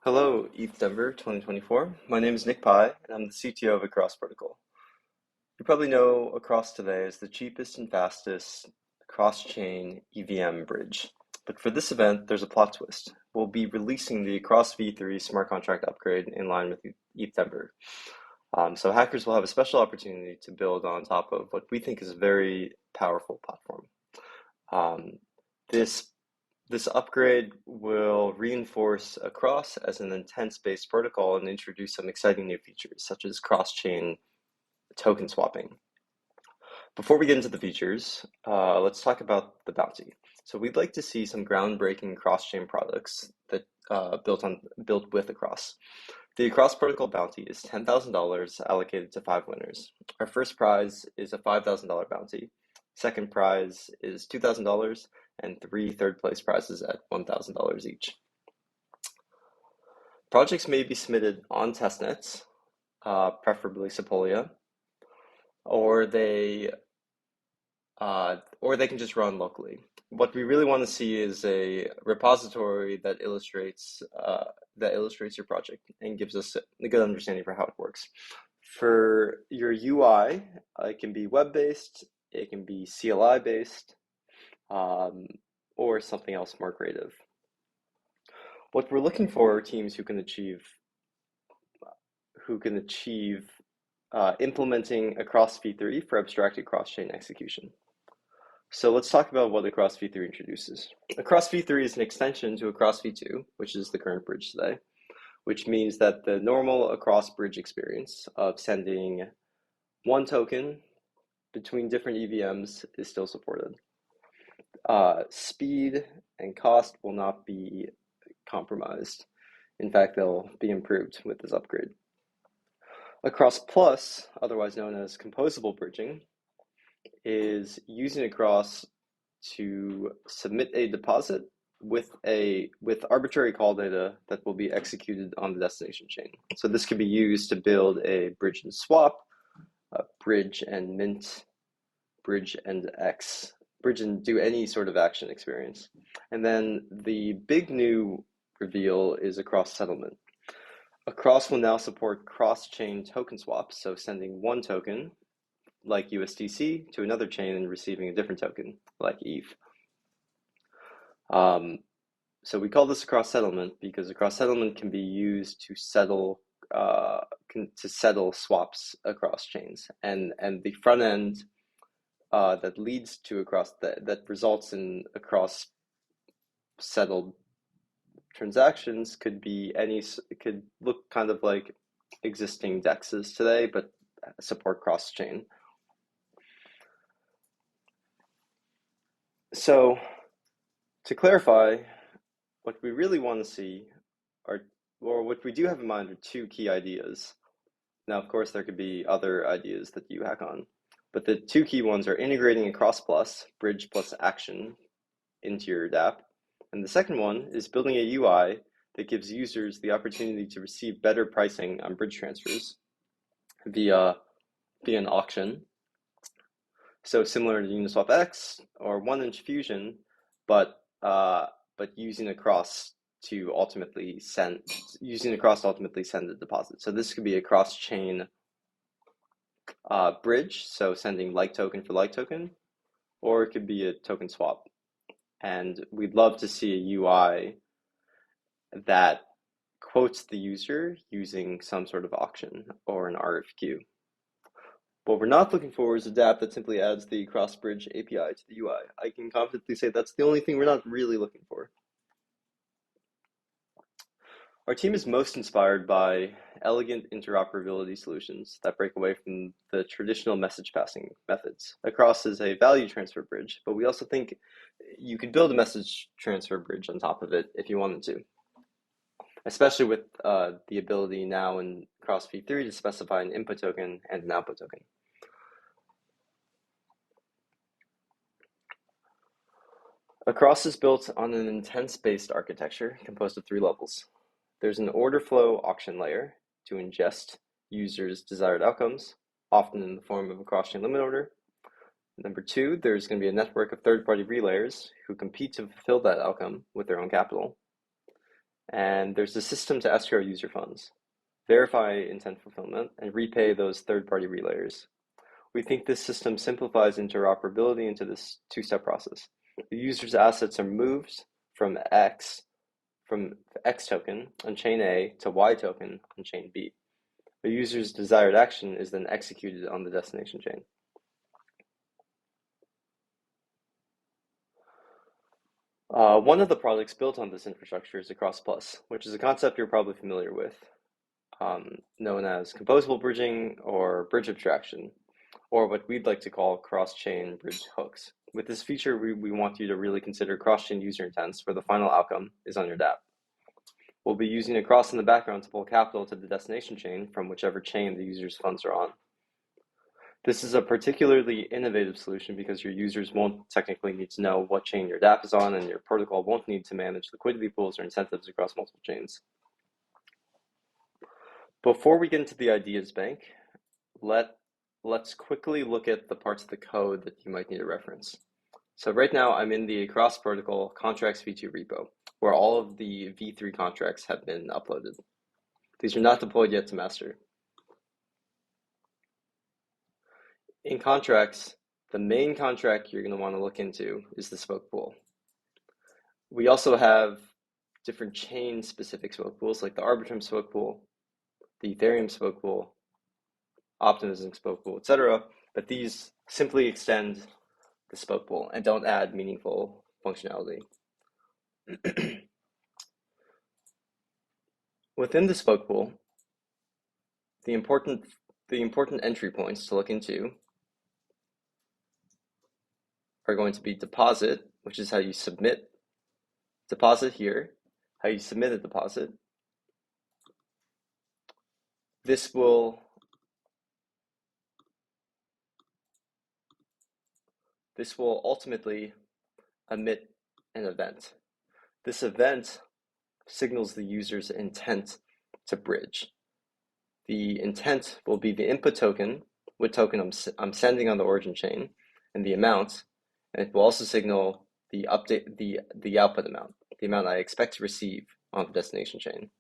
Hello, ETHDenver 2024. My name is Nick Pai, and I'm the CTO of Across Protocol. You probably know Across today is the cheapest and fastest cross-chain EVM bridge. But for this event, there's a plot twist. We'll be releasing the Across v3 smart contract upgrade in line with ETHDenver. So hackers will have a special opportunity to build on top of what we think is a very powerful platform. Um, this this upgrade will reinforce Across as an intent-based protocol and introduce some exciting new features, such as cross-chain token swapping. Before we get into the features, let's talk about the bounty. So we'd like to see some groundbreaking cross-chain products that built with Across. The Across Protocol bounty is $10,000 allocated to 5 winners. Our first prize is a $5,000 bounty. Second prize is $2,000, and 3 third-place prizes at $1,000 each. Projects may be submitted on testnets, preferably Sepolia, or they can just run locally. What we really want to see is a repository that illustrates your project and gives us a good understanding for how it works. For your UI, it can be web-based, it can be CLI-based, or something else more creative. What we're looking for are teams who can achieve implementing Across v3 for abstracted cross-chain execution. So let's talk about what Across v3 introduces. Across v3 is an extension to Across v2, which is the current bridge today, which means that the normal Across bridge experience of sending one token between different EVMs is still supported. Speed and cost will not be compromised. In fact, they'll be improved with this upgrade. Across Plus, otherwise known as composable bridging, is using Across to submit a deposit with arbitrary call data that will be executed on the destination chain. So this could be used to build a bridge and swap, a bridge and mint, bridge and X, bridge and do any sort of action experience. And then the big new reveal is Across settlement. Across will now support cross-chain token swaps, so sending one token, like USDC, to another chain and receiving a different token, like ETH. So we call this Across settlement because Across settlement can be used to settle swaps across chains, and the front end that leads to Across that results in Across settled transactions could look kind of like existing DEXs today, but support cross-chain. So to clarify, what we really want to see or what we do have in mind are 2 key ideas. Now, of course, there could be other ideas that you hack on, but the 2 key ones are integrating Across Plus, bridge plus action, into your Dapp. And the second one is building a UI that gives users the opportunity to receive better pricing on bridge transfers via an auction. So similar to Uniswap X or 1inch Fusion, but using Across to ultimately send the deposit. So this could be a cross-chain bridge, so sending like token for like token, or it could be a token swap. And we'd love to see a UI that quotes the user using some sort of auction or an RFQ. What we're not looking for is a Dapp that simply adds the cross-bridge API to the UI. I can confidently say that's the only thing we're not really looking for. Our team is most inspired by elegant interoperability solutions that break away from the traditional message passing methods. Across is a value transfer bridge, but we also think you could build a message transfer bridge on top of it if you wanted to, especially with the ability now in Across v3 to specify an input token and an output token. Across is built on an intents-based architecture composed of 3 levels. There's an order flow auction layer to ingest users' desired outcomes, often in the form of a cross-chain limit order. Number 2, there's going to be a network of third-party relayers who compete to fulfill that outcome with their own capital. And there's a system to escrow user funds, verify intent fulfillment, and repay those third-party relayers. We think this system simplifies interoperability into this two-step process. The user's assets are moved from X token on chain A to Y token on chain B. The user's desired action is then executed on the destination chain. One of the products built on this infrastructure is Across Plus, which is a concept you're probably familiar with, known as composable bridging or bridge abstraction, or what we'd like to call cross-chain bridge hooks. With this feature, we want you to really consider cross-chain user intents where the final outcome is on your Dapp. We'll be using a cross in the background to pull capital to the destination chain from whichever chain the user's funds are on. This is a particularly innovative solution because your users won't technically need to know what chain your Dapp is on, and your protocol won't need to manage liquidity pools or incentives across multiple chains. Before we get into the ideas bank, let's quickly look at the parts of the code that you might need to reference. So right now I'm in the Across Protocol contracts v2 repo, where all of the v3 contracts have been uploaded. These are not deployed yet to master. In contracts, the main contract you're going to want to look into is the spoke pool. We also have different chain-specific spoke pools, like the Arbitrum spoke pool, the Ethereum spoke pool, Optimism spoke pool, etc. But these simply extend the spoke pool and don't add meaningful functionality. Within the spoke pool, the important entry points to look into are going to be deposit, which is how you submit deposit here, how you submit a deposit. This will ultimately emit an event. This event signals the user's intent to bridge. The intent will be the input token, what token I'm sending on the origin chain, and the amount, and it will also signal the output amount, the amount I expect to receive on the destination chain.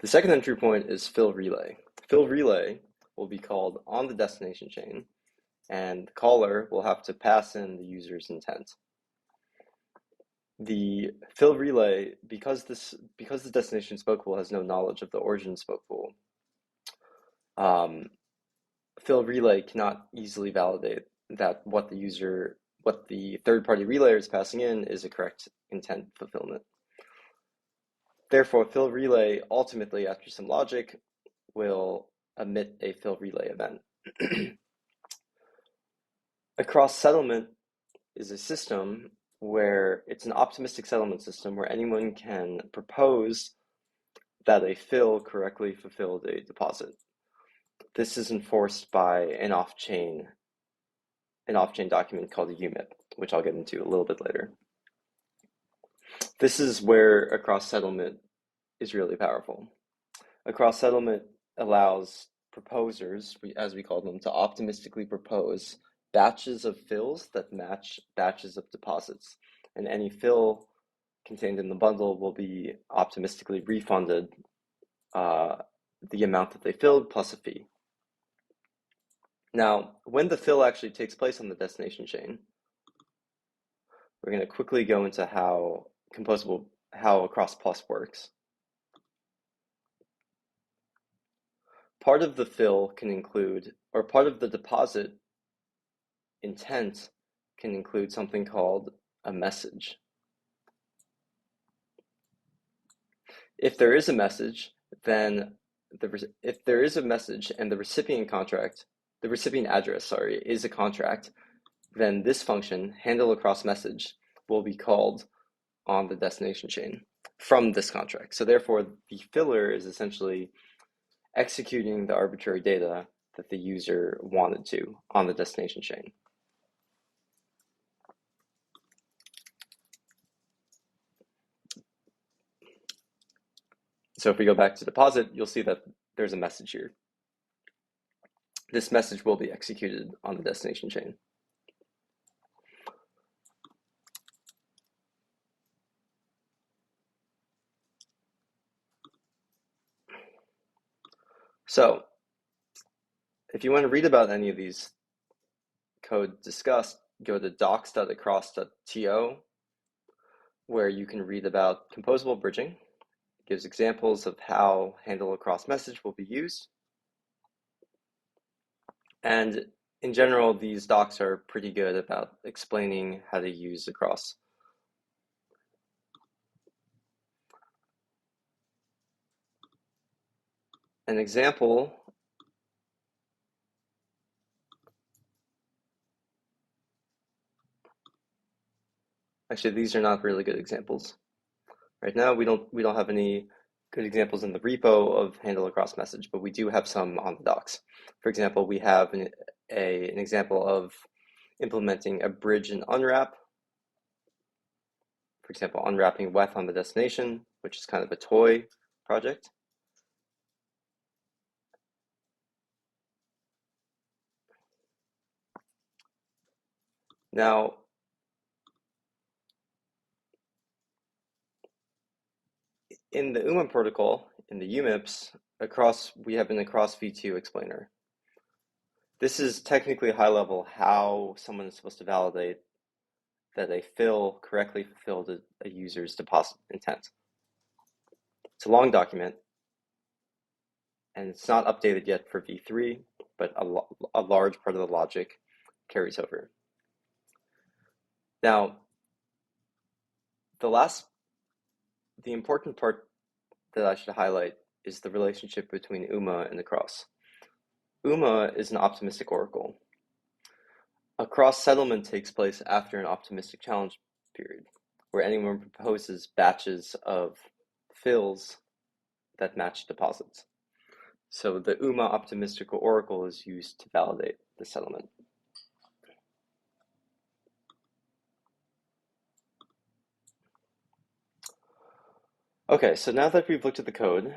The second entry point is fill relay. Fill relay will be called on the destination chain, and the caller will have to pass in the user's intent. The fill relay, because the destination spoke pool has no knowledge of the origin spoke pool, fill relay cannot easily validate that what the third-party relayer is passing in is a correct intent fulfillment. Therefore, fill relay ultimately, after some logic, will emit a fill relay event. Across settlement is a system where it's an optimistic settlement system where anyone can propose that a fill correctly fulfilled a deposit. This is enforced by an off-chain document called a UMIP, which I'll get into a little bit later. This is where across settlement is really powerful. Across settlement allows proposers, as we call them, to optimistically propose batches of fills that match batches of deposits, and any fill contained in the bundle will be optimistically refunded the amount that they filled plus a fee. Now, when the fill actually takes place on the destination chain, we're going to quickly go into how Across Plus works. Part of the fill can include, or part of the deposit intent can include something called a message. If there is a message, then if there is a message and the recipient address, is a contract, then this function, handle across message, will be called on the destination chain from this contract. So therefore, the filler is essentially executing the arbitrary data that the user wanted to on the destination chain. So if we go back to deposit, you'll see that there's a message here. This message will be executed on the destination chain. So if you want to read about any of these code discussed, go to docs.across.to, where you can read about composable bridging. It gives examples of how handle across message will be used. And in general, these docs are pretty good about explaining how to use across. An example actually, these are not really good examples. Right now, we don't have any good examples in the repo of handle across message, but we do have some on the docs. For example, we have an example of implementing a bridge and unwrap. For example, unwrapping WEF on the destination, which is kind of a toy project. Now, in the UMA protocol, in the UMIPS, we have an across v2 explainer. This is technically high level how someone is supposed to validate that a fill correctly fulfilled a user's deposit intent. It's a long document, and it's not updated yet for v3, but a large part of the logic carries over. Now, the important part that I should highlight is the relationship between UMA and across. UMA is an optimistic oracle. Across settlement takes place after an optimistic challenge period, where anyone proposes batches of fills that match deposits. So the UMA optimistic oracle is used to validate the settlement. Okay, so now that we've looked at the code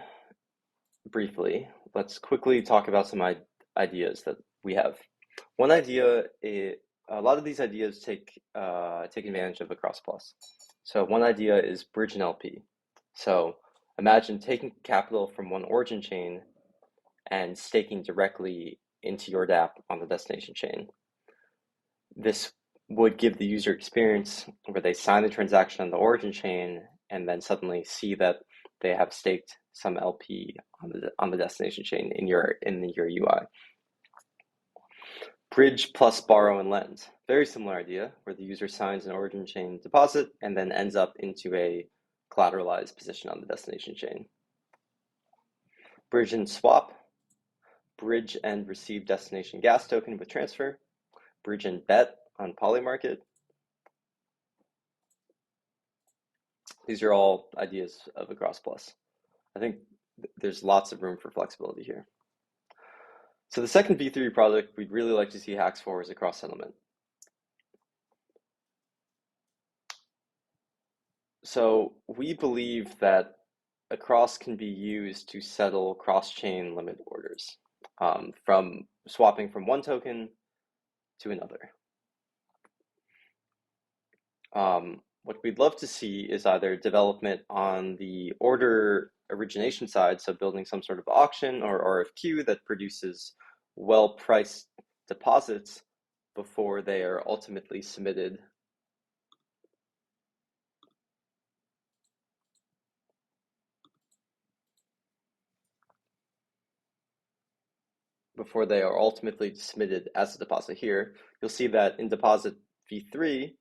briefly, let's quickly talk about some ideas that we have. One idea is, a lot of these ideas take advantage of across plus. So one idea is bridge and LP. So imagine taking capital from one origin chain and staking directly into your Dapp on the destination chain. This would give the user experience where they sign the transaction on the origin chain and then suddenly see that they have staked some LP on the destination chain in your UI. Bridge plus borrow and lend. Very similar idea, where the user signs an origin chain deposit and then ends up into a collateralized position on the destination chain. Bridge and swap. Bridge and receive destination gas token with transfer. Bridge and bet on Polymarket. These are all ideas of across plus. I think there's lots of room for flexibility here. So the second v3 project we'd really like to see hacks for is across settlement. So we believe that across can be used to settle cross-chain limit orders, from swapping from one token to another. What we'd love to see is either development on the order origination side, so building some sort of auction or RFQ that produces well-priced deposits before they are ultimately submitted as a deposit here. You'll see that in deposit v3,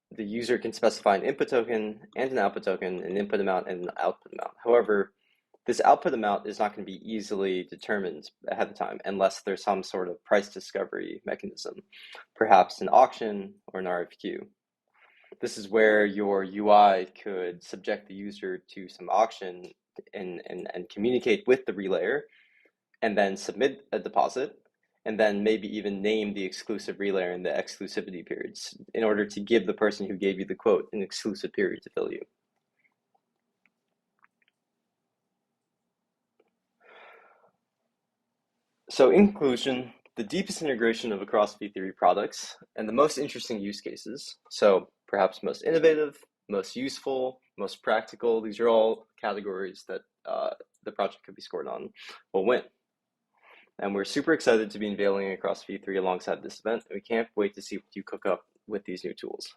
the user can specify an input token and an output token, an input amount and an output amount. However, this output amount is not going to be easily determined ahead of time unless there's some sort of price discovery mechanism, perhaps an auction or an RFQ. This is where your UI could subject the user to some auction and communicate with the relayer, and then submit a deposit, and then maybe even name the exclusive relayer in the exclusivity periods in order to give the person who gave you the quote an exclusive period to fill you. So in conclusion, the deepest integration of across V3 products and the most interesting use cases, so perhaps most innovative, most useful, most practical, these are all categories that the project could be scored on, will win. And we're super excited to be unveiling across V3 alongside this event, and we can't wait to see what you cook up with these new tools.